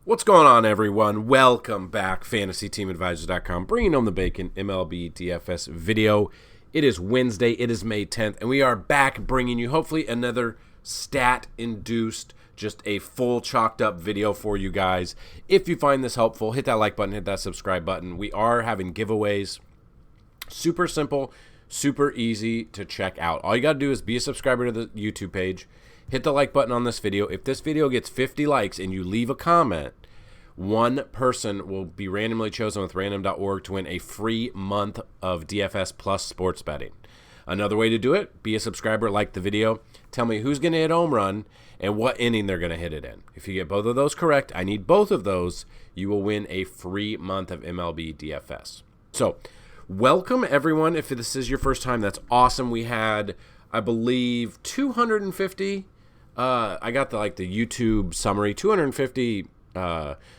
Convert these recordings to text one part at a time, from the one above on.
What's going on, everyone? Welcome back. FantasyTeamAdvisors.com, bringing home the bacon, MLB DFS video. It is Wednesday. It is May 10th, and we are back bringing you hopefully another stat-induced, just a full chalked-up video for you guys. If you find this helpful, hit that like button, hit that subscribe button. We are having giveaways. Super simple, super easy to check out. All you got to do is be a subscriber to the YouTube page. Hit the like button on this video. If this video gets 50 likes and you leave a comment, one person will be randomly chosen with random.org to win a free month of DFS plus sports betting. Another way to do it, be a subscriber, like the video, tell me who's going to hit home run and what inning they're going to hit it in. If you get both of those correct, I need both of those, you will win a free month of MLB DFS. So, welcome everyone. If this is your first time, that's awesome. We had, I believe, 250 I got the YouTube summary, 250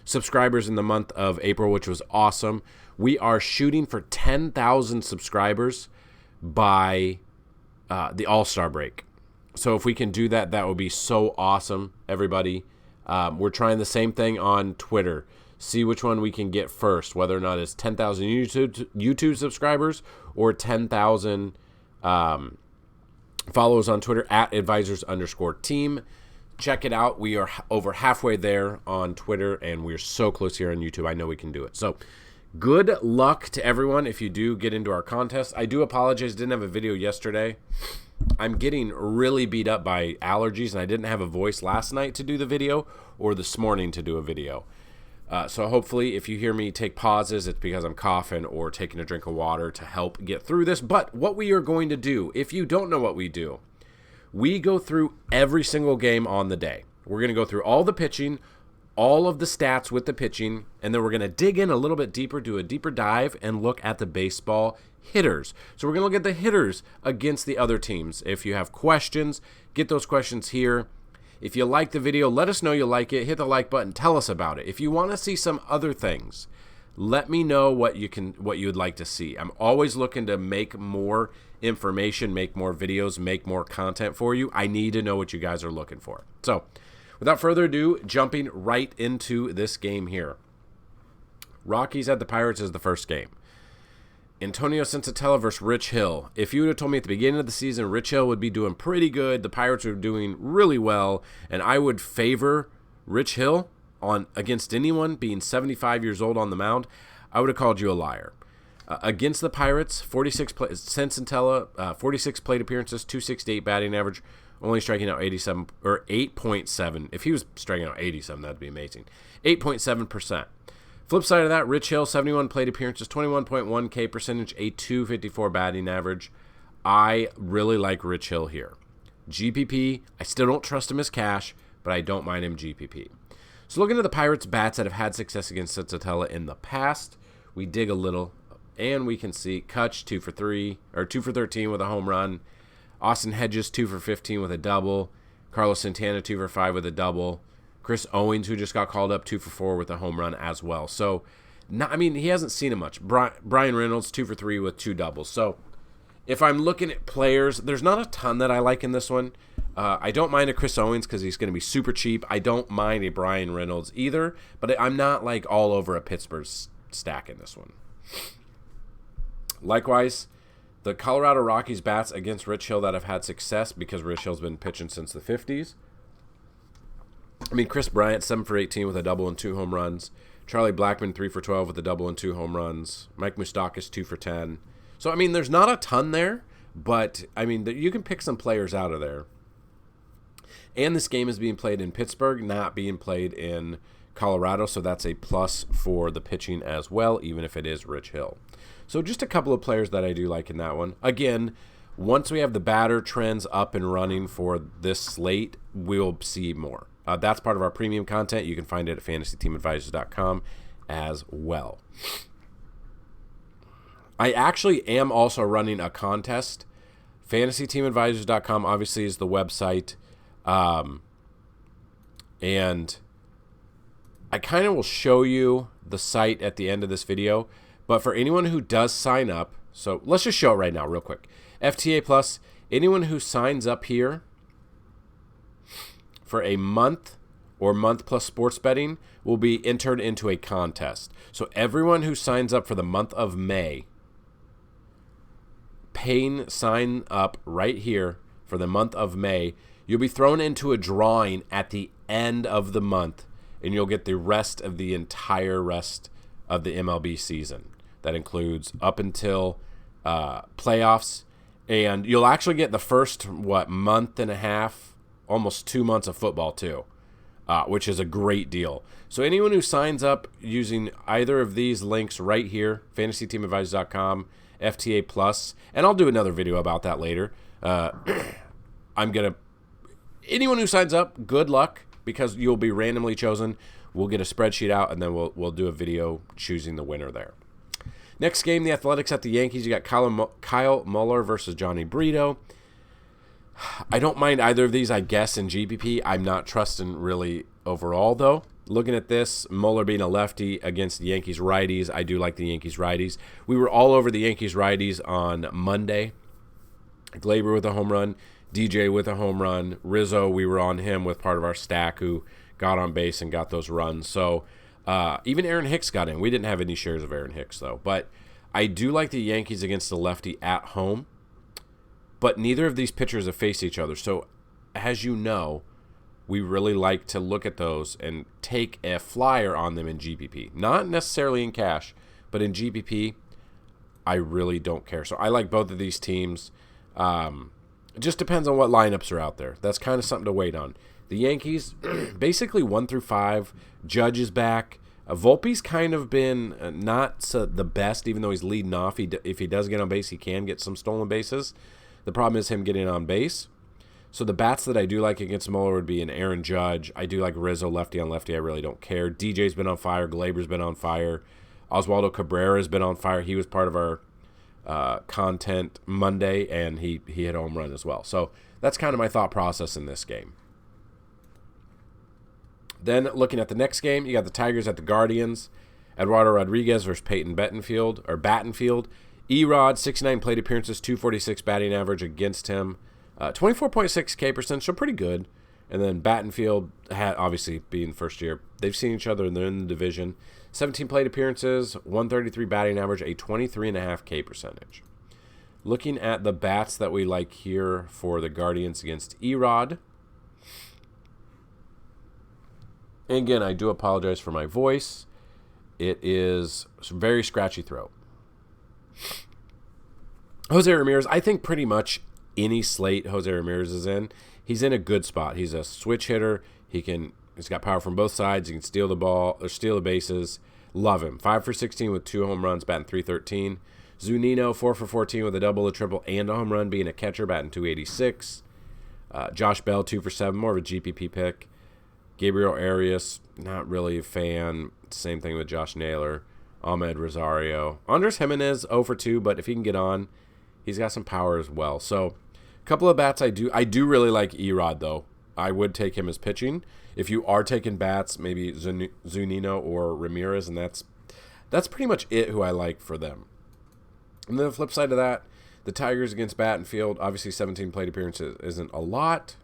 subscribers in the month of April, which was awesome. We are shooting for 10,000 subscribers by the All-Star break. So if we can do that, that would be so awesome, everybody. We're trying the same thing on Twitter. See which one we can get first, whether or not it's 10,000 YouTube subscribers or 10,000 follow us on Twitter at advisors_team. Check it out. We are over halfway there on Twitter, and we're so close here on YouTube. I know we can do it. So good luck to everyone if you do get into our contest. I do apologize. Didn't have a video yesterday. I'm getting really beat up by allergies, and I didn't have a voice last night to do the video or this morning to do a video. So hopefully if you hear me take pauses, it's because I'm coughing or taking a drink of water to help get through this. But what we are going to do, if you don't know what we do, we go through every single game on the day. We're going to go through all the pitching, all of the stats with the pitching, and then we're going to dig in a little bit deeper, do a deeper dive, and look at the baseball hitters. So we're going to look at the hitters against the other teams. If you have questions, get those questions here. If you like the video, let us know you like it. Hit the like button. Tell us about it. If you want to see some other things, let me know what you'd like to see. I'm always looking to make more information, make more videos, make more content for you. I need to know what you guys are looking for. So, without further ado, jumping right into this game here. Rockies at the Pirates is the first game. Antonio Sensatella versus Rich Hill. If you would have told me at the beginning of the season Rich Hill would be doing pretty good, the Pirates were doing really well, and I would favor Rich Hill against anyone being 75 years old on the mound, I would have called you a liar. Against the Pirates, Sensatella, 46 plate appearances, 268 batting average, only striking out 87 or 8.7. If he was striking out 87, that'd be amazing. 8.7%. Flip side of that, Rich Hill, 71 plate appearances, 21.1 K percentage, a 254 batting average. I really like Rich Hill here. GPP, I still don't trust him as cash, but I don't mind him GPP. So looking at the Pirates' bats that have had success against Sensatella in the past, we dig a little, and we can see Kutch 2 for 13 with a home run. Austin Hedges 2 for 15 with a double. Carlos Santana 2 for 5 with a double. Chris Owings, who just got called up, 2 for 4 with a home run as well. So, he hasn't seen it much. Brian Reynolds, 2 for 3 with 2 doubles. So, if I'm looking at players, there's not a ton that I like in this one. I don't mind a Chris Owings because he's going to be super cheap. I don't mind a Brian Reynolds either, but I'm not all over a Pittsburgh stack in this one. Likewise, the Colorado Rockies bats against Rich Hill that have had success because Rich Hill's been pitching since the 50s. Chris Bryant, 7 for 18 with a double and 2 home runs. Charlie Blackmon, 3 for 12 with a double and 2 home runs. Mike Moustakas, 2 for 10. So, there's not a ton there, but, you can pick some players out of there. And this game is being played in Pittsburgh, not being played in Colorado, so that's a plus for the pitching as well, even if it is Rich Hill. So, just a couple of players that I do like in that one. Again, once we have the batter trends up and running for this slate, we'll see more. That's part of our premium content. You can find it at FantasyTeamAdvisors.com as well. I actually am also running a contest. FantasyTeamAdvisors.com obviously is the website. And I kind of will show you the site at the end of this video. But for anyone who does sign up, so let's just show it right now real quick. FTA Plus, anyone who signs up here for a month or month plus sports betting will be entered into a contest. So everyone who signs up for the month of May, sign up right here for the month of May, you'll be thrown into a drawing at the end of the month, and you'll get the rest of the entire rest of the MLB season. That includes up until playoffs, and you'll actually get the first, month and a half, almost 2 months of football too, which is a great deal. So anyone who signs up using either of these links right here, FantasyTeamAdvisors.com, FTA Plus, and I'll do another video about that later. Anyone who signs up, good luck, because you'll be randomly chosen. We'll get a spreadsheet out, and then we'll do a video choosing the winner there. Next game, the Athletics at the Yankees. You got Kyle Muller versus Johnny Brito. I don't mind either of these, I guess, in GPP. I'm not trusting really overall, though. Looking at this, Muller being a lefty against the Yankees righties, I do like the Yankees righties. We were all over the Yankees righties on Monday. Glaber with a home run, DJ with a home run. Rizzo, we were on him with part of our stack who got on base and got those runs. So even Aaron Hicks got in. We didn't have any shares of Aaron Hicks, though. But I do like the Yankees against the lefty at home. But neither of these pitchers have faced each other. So as you know, we really like to look at those and take a flyer on them in GPP. Not necessarily in cash, but in GPP, I really don't care. So I like both of these teams. It just depends on what lineups are out there. That's kind of something to wait on. The Yankees, basically 1 through 5. Judge is back. Volpe's kind of been not the best, even though he's leading off. If he does get on base, he can get some stolen bases. The problem is him getting on base. So the bats that I do like against Muller would be an Aaron Judge. I do like Rizzo, lefty on lefty. I really don't care. DJ's been on fire. Glaber's been on fire. Oswaldo Cabrera's been on fire. He was part of our content Monday, and he hit a home run as well. So that's kind of my thought process in this game. Then looking at the next game, you got the Tigers at the Guardians. Eduardo Rodriguez versus Peyton Battenfield. Erod, 69 plate appearances, 246 batting average against him. 24.6 K percent, so pretty good. And then Battenfield, obviously being first year, they've seen each other and they're in the division. 17 plate appearances, 133 batting average, a 23.5 K percentage. Looking at the bats that we like here for the Guardians against Erod. And again, I do apologize for my voice. It is a very scratchy throat. Jose Ramirez, I think pretty much any slate Jose Ramirez is in, he's in a good spot. He's a switch hitter. He's got power from both sides. He can steal the ball or steal the bases. Love him. 5 for 16 with 2 home runs, batting .313. Zunino, 4 for 14 with a double, a triple, and a home run, being a catcher, batting .286. Josh Bell, 2 for 7, more of a GPP pick. Gabriel Arias, not really a fan. Same thing with Josh Naylor. Ahmed Rosario. Andres Jimenez, 0 for 2, but if he can get on, he's got some power as well. So a couple of bats I do really like Erod, though. I would take him as pitching. If you are taking bats, maybe Zunino or Ramirez, and that's pretty much it who I like for them. And then the flip side of that, the Tigers against Battenfield, obviously 17 plate appearances isn't a lot.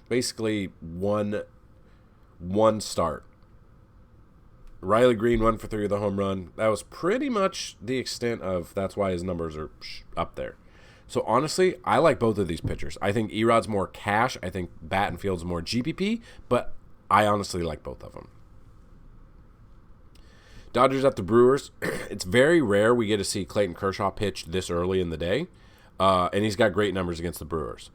Basically one start. Riley Green, 1 for 3 with a home run. That was pretty much the extent of, that's why his numbers are up there. So honestly, I like both of these pitchers. I think Erod's more cash. I think Battenfield's more GPP, but I honestly like both of them. Dodgers at the Brewers. It's very rare we get to see Clayton Kershaw pitch this early in the day, and he's got great numbers against the Brewers.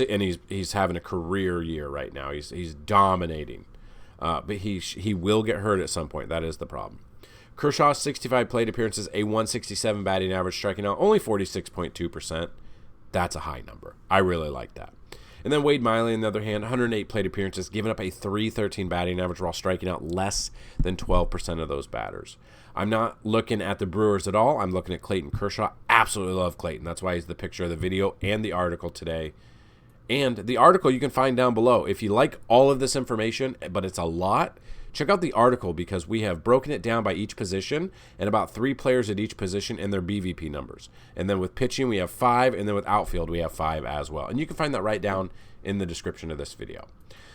And he's having a career year right now. He's dominating. But he will get hurt at some point. That is the problem. Kershaw, 65 plate appearances, a 167 batting average, striking out only 46.2%. That's a high number. I really like that. And then Wade Miley, on the other hand, 108 plate appearances, giving up a 313 batting average while striking out less than 12% of those batters. I'm not looking at the Brewers at all. I'm looking at Clayton Kershaw. Absolutely love Clayton. That's why he's the picture of the video and the article today. And the article you can find down below. If you like all of this information, but it's a lot, check out the article because we have broken it down by each position and about 3 players at each position and their BVP numbers. And then with pitching, we have 5, and then with outfield, we have 5 as well. And you can find that right down in the description of this video.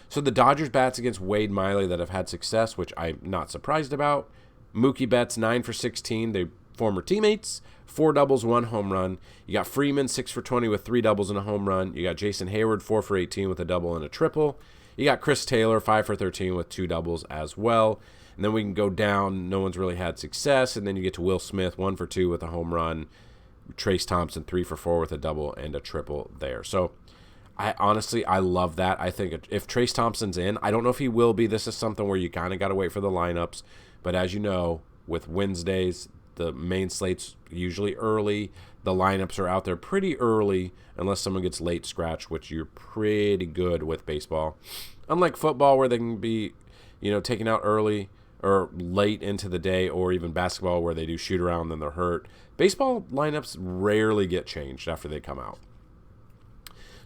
So the Dodgers bats against Wade Miley that have had success, which I'm not surprised about. Mookie Betts, 9 for 16. They former teammates, 4 doubles, 1 home run. You got Freeman, 6 for 20 with 3 doubles and a home run. You got Jason Hayward, 4 for 18 with a double and a triple. You got Chris Taylor, 5 for 13 with 2 doubles as well. And then we can go down. No one's really had success. And then you get to Will Smith, 1 for 2 with a home run. Trace Thompson, 3 for 4 with a double and a triple there. So I love that. I think if Trace Thompson's in, I don't know if he will be. This is something where you kind of got to wait for the lineups. But as you know, with Wednesdays, the main slate's usually early. The lineups are out there pretty early unless someone gets late scratch, which you're pretty good with baseball. Unlike football where they can be, taken out early or late into the day, or even basketball where they do shoot around and then they're hurt. Baseball lineups rarely get changed after they come out.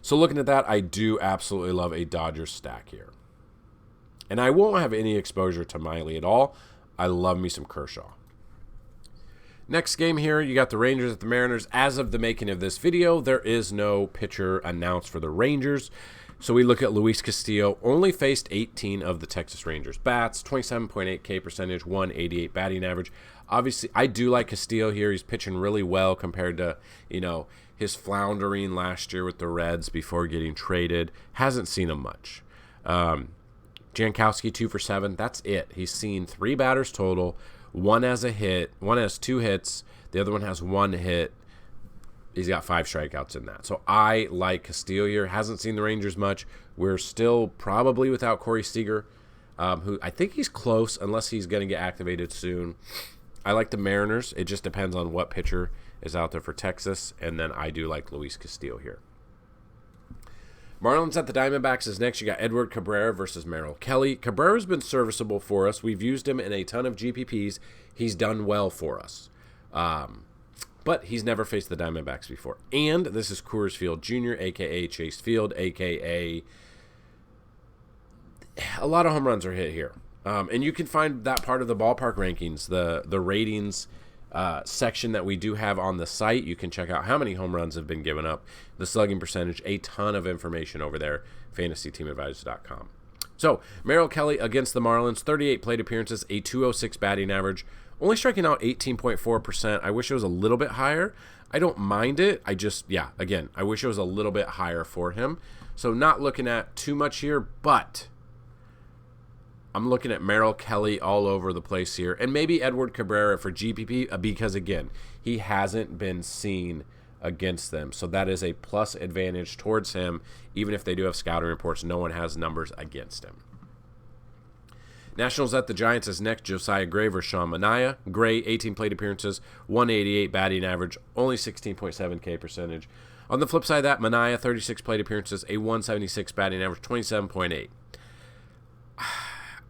So looking at that, I do absolutely love a Dodgers stack here. And I won't have any exposure to Miley at all. I love me some Kershaw. Next game here, you got the Rangers at the Mariners. As of the making of this video, there is no pitcher announced for the Rangers. So we look at Luis Castillo, only faced 18 of the Texas Rangers bats, 27.8 K percentage, 188 batting average. Obviously, I do like Castillo here. He's pitching really well compared to, his floundering last year with the Reds before getting traded. Hasn't seen him much. Jankowski, 2 for 7. That's it. He's seen 3 batters total. One has a hit. One has 2 hits. The other one has 1 hit. He's got 5 strikeouts in that. So I like Castillo here. Hasn't seen the Rangers much. We're still probably without Corey Seager, who I think he's close unless he's going to get activated soon. I like the Mariners. It just depends on what pitcher is out there for Texas. And then I do like Luis Castillo here. Marlins at the Diamondbacks is next. You got Edward Cabrera versus Merrill Kelly. Cabrera's been serviceable for us. We've used him in a ton of GPPs. He's done well for us. But he's never faced the Diamondbacks before. And this is Coors Field Jr., a.k.a. Chase Field, a.k.a. a lot of home runs are hit here. And you can find that part of the ballpark rankings, the ratings section that we do have on the site. You can check out how many home runs have been given up, the slugging percentage, a ton of information over there, FantasyTeamAdvisors.com. So, Merrill Kelly against the Marlins, 38 plate appearances, a 206 batting average, only striking out 18.4%. I wish it was a little bit higher. I don't mind it. I wish it was a little bit higher for him. So, not looking at too much here, but I'm looking at Merrill Kelly all over the place here, and maybe Edward Cabrera for GPP because, again, he hasn't been seen against them. So that is a plus advantage towards him. Even if they do have scouting reports, no one has numbers against him. Nationals at the Giants is next. Josiah Gray versus Sean Manaea. Gray, 18 plate appearances, 188 batting average, only 16.7 K percentage. On the flip side of that, Manaea, 36 plate appearances, a 176 batting average, 27.8.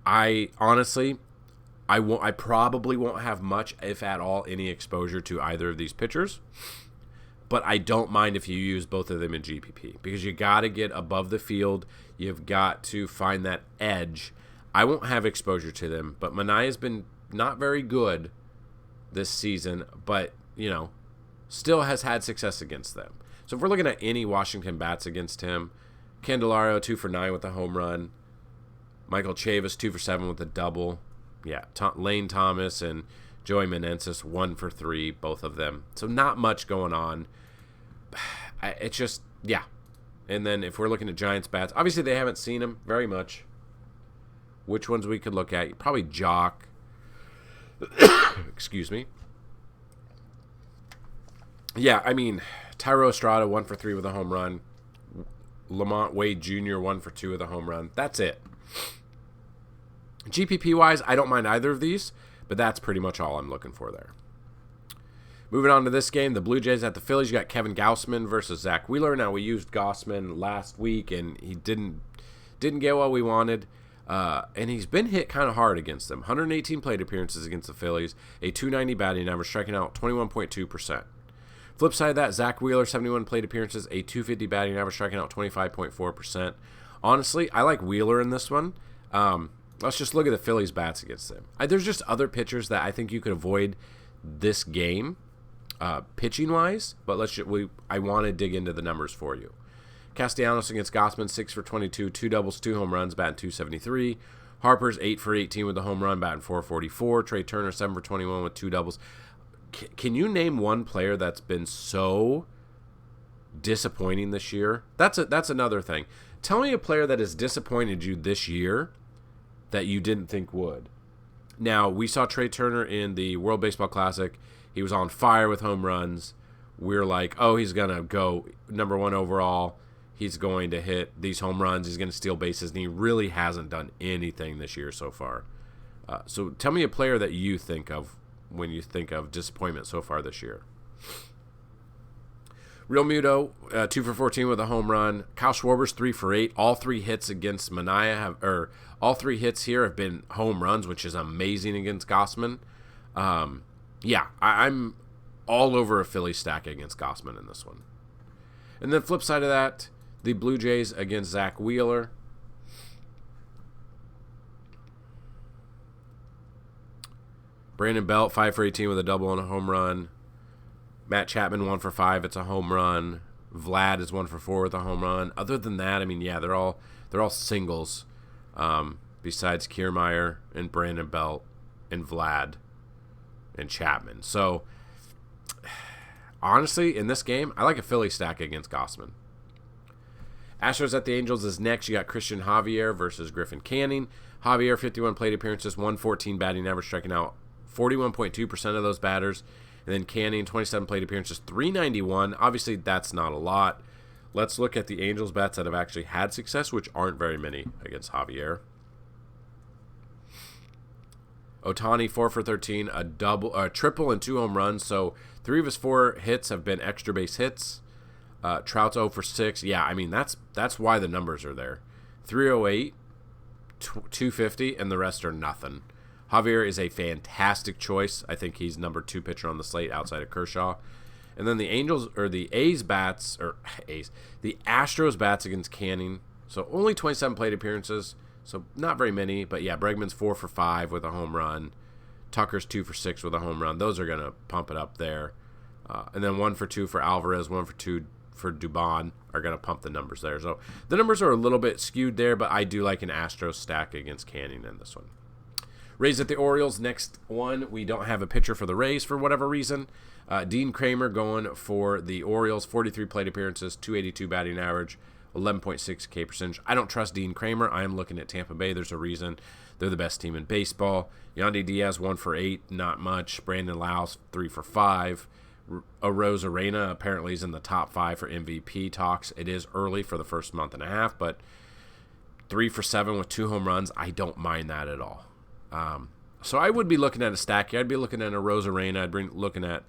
I probably won't have much, if at all, any exposure to either of these pitchers. But I don't mind if you use both of them in GPP because you got to get above the field. You've got to find that edge. I won't have exposure to them, but Manaea's been not very good this season, but, still has had success against them. So if we're looking at any Washington bats against him, Candelario, 2 for 9 with a home run. Michael Chavis, 2 for 7 with a double. Yeah, Lane Thomas and Joey Meneses, 1 for 3, both of them. So not much going on. It's just, yeah. And then if we're looking at Giants bats, obviously they haven't seen him very much. Which ones we could look at? Probably Jock. Excuse me. Yeah, Tyro Estrada, 1 for 3 with a home run. Lamont Wade Jr., 1 for 2 with a home run. That's it. GPP-wise, I don't mind either of these, but that's pretty much all I'm looking for there. Moving on to this game, the Blue Jays at the Phillies. You got Kevin Gausman versus Zach Wheeler. Now, we used Gausman last week, and he didn't get what we wanted. And he's been hit kind of hard against them. 118 plate appearances against the Phillies, a 290 batting average, striking out 21.2%. Flip side of that, Zach Wheeler, 71 plate appearances, a 250 batting average, striking out 25.4%. Honestly, I like Wheeler in this one. Let's just look at the Phillies bats against them. There's just other pitchers that I think you could avoid this game, pitching wise. But I want to dig into the numbers for you. Castellanos against Gossman, 6 for 22, 2 doubles, 2 home runs, batting .273. Harper's 8 for 18 with a home run, batting .444. Trey Turner, 7 for 21 with 2 doubles. Can you name one player that's been so disappointing this year? That's another thing. Tell me a player that has disappointed you this year that you didn't think would. Now, we saw Trey Turner in the World Baseball Classic. He was on fire with home runs. We're like, oh, he's going to go number 1 overall. He's going to hit these home runs. He's going to steal bases. And he really hasn't done anything this year so far. So tell me a player that you think of when you think of disappointment so far this year. Real Muto, 2 for 14 with a home run. Kyle Schwarber's 3 for 8. All 3 hits against Manaea all 3 hits here have been home runs, which is amazing against Gossman. I'm all over a Philly stack against Gossman in this one. And then flip side of that, the Blue Jays against Zach Wheeler. Brandon Belt, 5 for 18 with a double and a home run. Matt Chapman, 1 for 5. It's a home run. Vlad is 1 for 4 with a home run. Other than that, I mean, yeah, they're all singles. Besides Kiermaier and Brandon Belt and Vlad and Chapman. So, honestly, in this game, I like a Philly stack against Gossman. Astros at the Angels is next. You got Christian Javier versus Griffin Canning. Javier, 51 plate appearances, 114 batting average, striking out 41.2% of those batters. And then Canning, 27 plate appearances, 391. Obviously, that's not a lot. Let's look at the Angels bats that have actually had success, which aren't very many against Javier. Ohtani, 4 for 13, a triple and 2 home runs. So 3 of his 4 hits have been extra base hits. Trout's 0 for 6. Yeah, I mean, that's why the numbers are there. 308, 250, and the rest are nothing. Javier is a fantastic choice. I think he's number 2 pitcher on the slate outside of Kershaw. And then the Astros bats against Canning. So only 27 plate appearances. So not very many. But yeah, Bregman's 4 for 5 with a home run. Tucker's 2 for 6 with a home run. Those are going to pump it up there. And then 1 for 2 for Alvarez, 1 for 2 for Dubon are going to pump the numbers there. So the numbers are a little bit skewed there, but I do like an Astros stack against Canning in this one. Rays at the Orioles, next one. We don't have a pitcher for the Rays for whatever reason. Dean Kramer going for the Orioles, 43 plate appearances, 282 batting average, 11.6 K percentage. I don't trust Dean Kramer. I am looking at Tampa Bay. There's a reason. They're the best team in baseball. Yandy Diaz, 1 for 8, not much. Brandon Lowe's, 3 for 5. Rose Arena apparently is in the top 5 for MVP talks. It is early for the first month and a half, but 3 for 7 with 2 home runs. I don't mind that at all. So I would be looking at a stack here. I'd be looking at a Rose Arena. I'd be looking at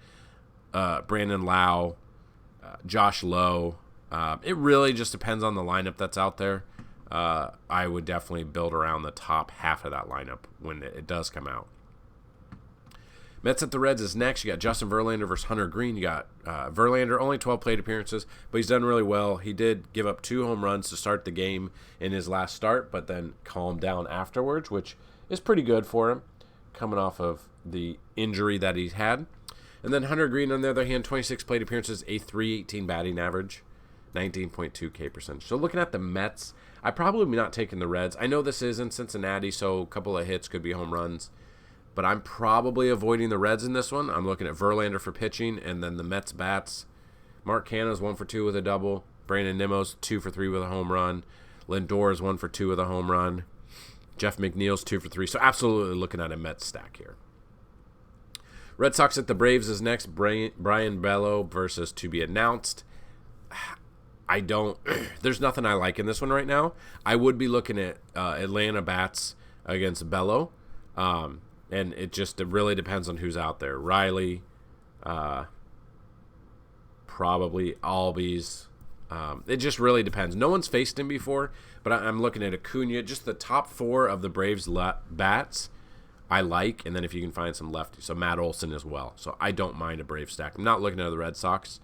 Brandon Lowe, Josh Lowe. It really just depends on the lineup that's out there. I would definitely build around the top half of that lineup when it does come out. Mets at the Reds is next. You got Justin Verlander versus Hunter Green. You got Verlander, only 12 plate appearances, but he's done really well. He did give up 2 home runs to start the game in his last start, but then calmed down afterwards, which is pretty good for him, coming off of the injury that he's had. And then Hunter Green, on the other hand, 26 plate appearances, a .318 batting average, 19.2 K percentage. So looking at the Mets, I probably be not taking the Reds. I know this is in Cincinnati, so a couple of hits could be home runs, but I'm probably avoiding the Reds in this one. I'm looking at Verlander for pitching, and then the Mets bats. Mark Canha's 1 for 2 with a double. Brandon Nimmo's 2 for 3 with a home run. Lindor is 1 for 2 with a home run. Jeff McNeil's 2 for 3. So absolutely looking at a Mets stack here. Red Sox at the Braves is next. Brian Bello versus to be announced. There's nothing I like in this one right now. I would be looking at Atlanta bats against Bello. And it really depends on who's out there. Riley, probably Albies. It just really depends. No one's faced him before, but I'm looking at Acuna. Just the top 4 of the Braves bats I like, and then if you can find some lefties. So Matt Olson as well. So I don't mind a Brave stack. I'm not looking at the Red Sox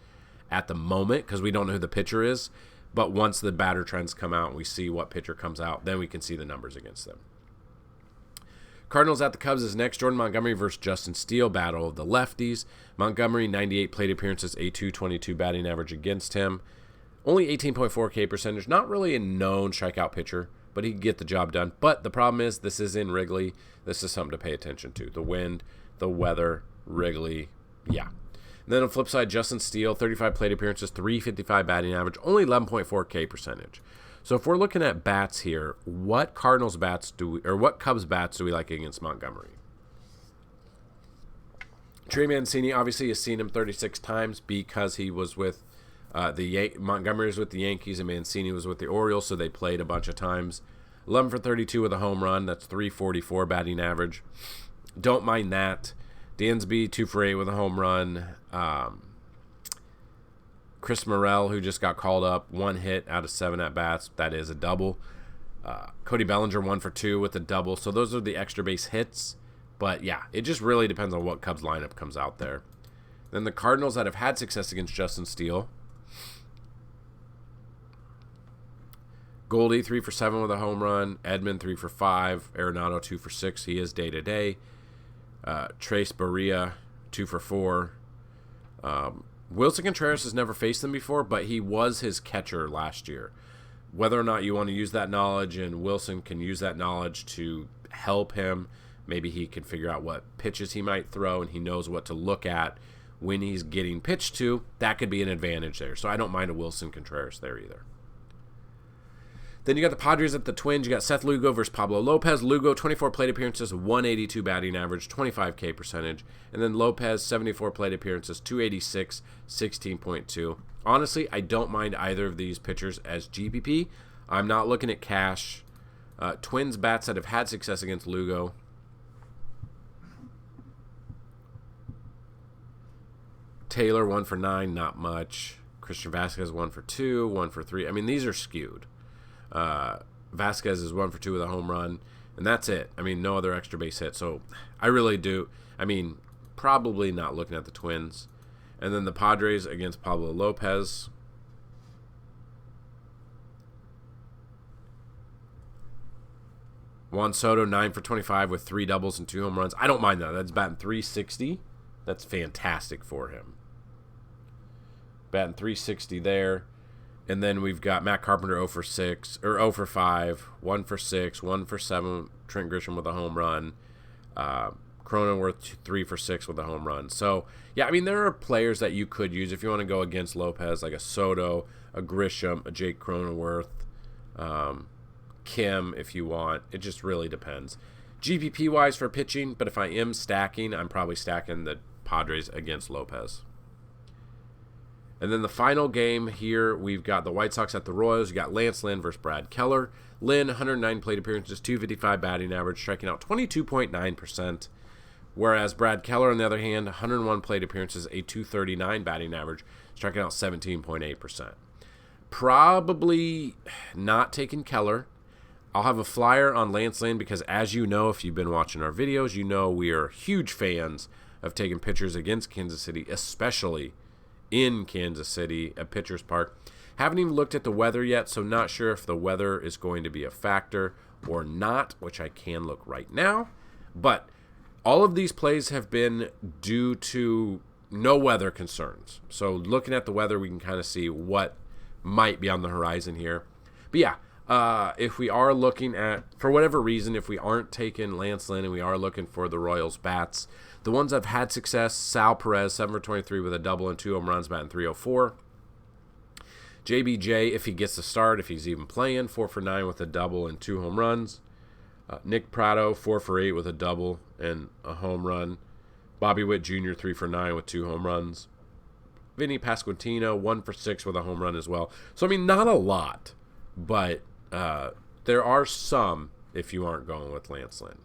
at the moment because we don't know who the pitcher is, but once the batter trends come out and we see what pitcher comes out, then we can see the numbers against them. Cardinals at the Cubs is next. Jordan Montgomery versus Justin Steele, battle of the lefties. Montgomery, 98 plate appearances, a .222 batting average against him. Only 18.4K percentage. Not really a known strikeout pitcher, but he can get the job done. But the problem is this is in Wrigley. This is something to pay attention to. The wind, the weather, Wrigley. Yeah. And then on the flip side, Justin Steele, 35 plate appearances, 355 batting average, only 11.4K percentage. So if we're looking at bats here, what Cubs bats do we like against Montgomery? Trey Mancini, obviously, has seen him 36 times because he was with Montgomery was with the Yankees and Mancini was with the Orioles, so they played a bunch of times. 11 for 32 with a home run. That's 344 batting average. Don't mind that. Dansby, 2 for 8 with a home run. Chris Morel, who just got called up, 1 hit out of 7 at-bats. That is a double. Cody Bellinger, 1 for 2 with a double. So those are the extra base hits. But, yeah, it just really depends on what Cubs lineup comes out there. Then the Cardinals that have had success against Justin Steele. Goldie, 3 for 7 with a home run. Edman, 3 for 5. Arenado, 2 for 6. He is day-to-day. Trace Barria, 2 for 4. Wilson Contreras has never faced them before, but he was his catcher last year. Whether or not you want to use that knowledge and Wilson can use that knowledge to help him, maybe he can figure out what pitches he might throw and he knows what to look at when he's getting pitched to, that could be an advantage there. So I don't mind a Wilson Contreras there either. Then you got the Padres at the Twins. You got Seth Lugo versus Pablo Lopez. Lugo, 24 plate appearances, 182 batting average, 25K percentage. And then Lopez, 74 plate appearances, 286, 16.2. Honestly, I don't mind either of these pitchers as GPP. I'm not looking at cash. Twins bats that have had success against Lugo. Taylor, 1 for 9, not much. Christian Vasquez, 1 for 2, 1 for 3. I mean, these are skewed. Vasquez is 1 for 2 with a home run, and that's it. I mean, no other extra base hit. So I really do. I mean, probably not looking at the Twins. And then the Padres against Pablo Lopez. Juan Soto, 9 for 25 with 3 doubles and 2 home runs. I don't mind that. That's batting 360. That's fantastic for him. Batting 360 there. And then we've got Matt Carpenter 0 for 6, or 0 for 5, 1 for 6, 1 for 7. Trent Grisham with a home run. Cronenworth 3 for 6 with a home run. So, yeah, I mean, there are players that you could use if you want to go against Lopez, like a Soto, a Grisham, a Jake Cronenworth, Kim if you want. It just really depends. GPP-wise for pitching, but if I am stacking, I'm probably stacking the Padres against Lopez. And then the final game here, we've got the White Sox at the Royals. You got Lance Lynn versus Brad Keller. Lynn, 109 plate appearances, 255 batting average, striking out 22.9%. Whereas Brad Keller, on the other hand, 101 plate appearances, a 239 batting average, striking out 17.8%. Probably not taking Keller. I'll have a flyer on Lance Lynn because, as you know, if you've been watching our videos, you know we are huge fans of taking pitchers against Kansas City, especially in Kansas City at Pitchers Park. Haven't even looked at the weather yet, so not sure if the weather is going to be a factor or not, which I can look right now. But all of these plays have been due to no weather concerns. So looking at the weather, we can kind of see what might be on the horizon here. But yeah, if we are looking at, for whatever reason, if we aren't taking Lance Lynn and we are looking for the Royals bats, the ones that have had success, Sal Perez, 7 for 23 with a double and 2 home runs, batting 304. JBJ, if he gets the start, if he's even playing, 4 for 9 with a double and 2 home runs. Nick Pratto, 4 for 8 with a double and a home run. Bobby Witt Jr., 3 for 9 with 2 home runs. Vinny Pasquantino, 1 for 6 with a home run as well. So, I mean, not a lot, but there are some if you aren't going with Lance Lynn.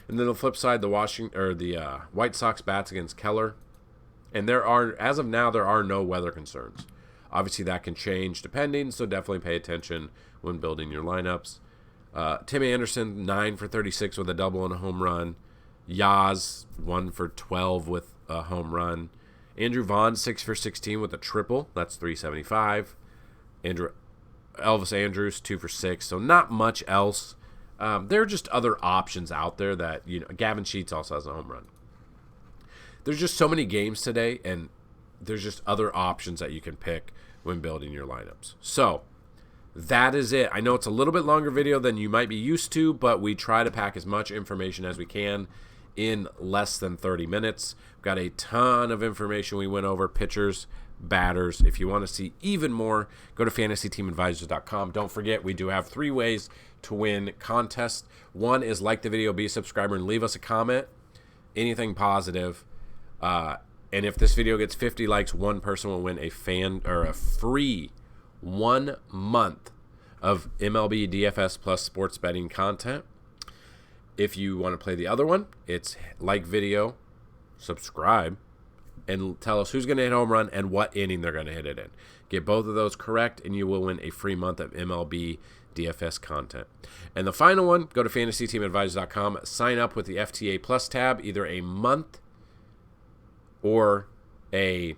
And then on the flip side, the White Sox bats against Keller. And there are, as of now, there are no weather concerns. Obviously, that can change depending, so definitely pay attention when building your lineups. Tim Anderson, 9 for 36 with a double and a home run. Yaz, 1 for 12 with a home run. Andrew Vaughn, 6 for 16 with a triple. That's 375. Elvis Andrus, 2 for 6. So not much else. There are just other options out there that, you know, Gavin Sheets also has a home run. There's just so many games today, and there's just other options that you can pick when building your lineups. So that is it. I know it's a little bit longer video than you might be used to, but we try to pack as much information as we can in less than 30 minutes. We've got a ton of information we went over, pitchers, batters. If you want to see even more, go to FantasyTeamAdvisors.com. Don't forget, we do have 3 ways to win contests. One is like the video, be a subscriber, and leave us a comment, anything positive. And if this video gets 50 likes, one person will win a free 1 month of MLB DFS plus sports betting content. If you want to play the other one, it's like video, subscribe, and tell us who's going to hit home run and what inning they're going to hit it in. Get both of those correct, and you will win a free month of MLB DFS content. And the final one, go to FantasyTeamAdvisors.com, sign up with the FTA Plus tab, either a month or a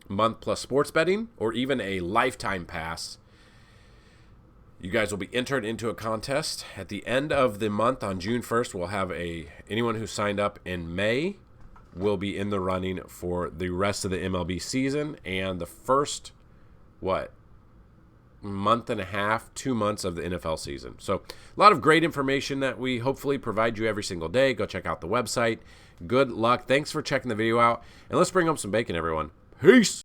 month plus sports betting, or even a lifetime pass. You guys will be entered into a contest. At the end of the month, on June 1st, we'll have anyone who signed up in May will be in the running for the rest of the MLB season and the first, month and a half, 2 months of the NFL season. So a lot of great information that we hopefully provide you every single day. Go check out the website. Good luck. Thanks for checking the video out. And let's bring up some bacon, everyone. Peace.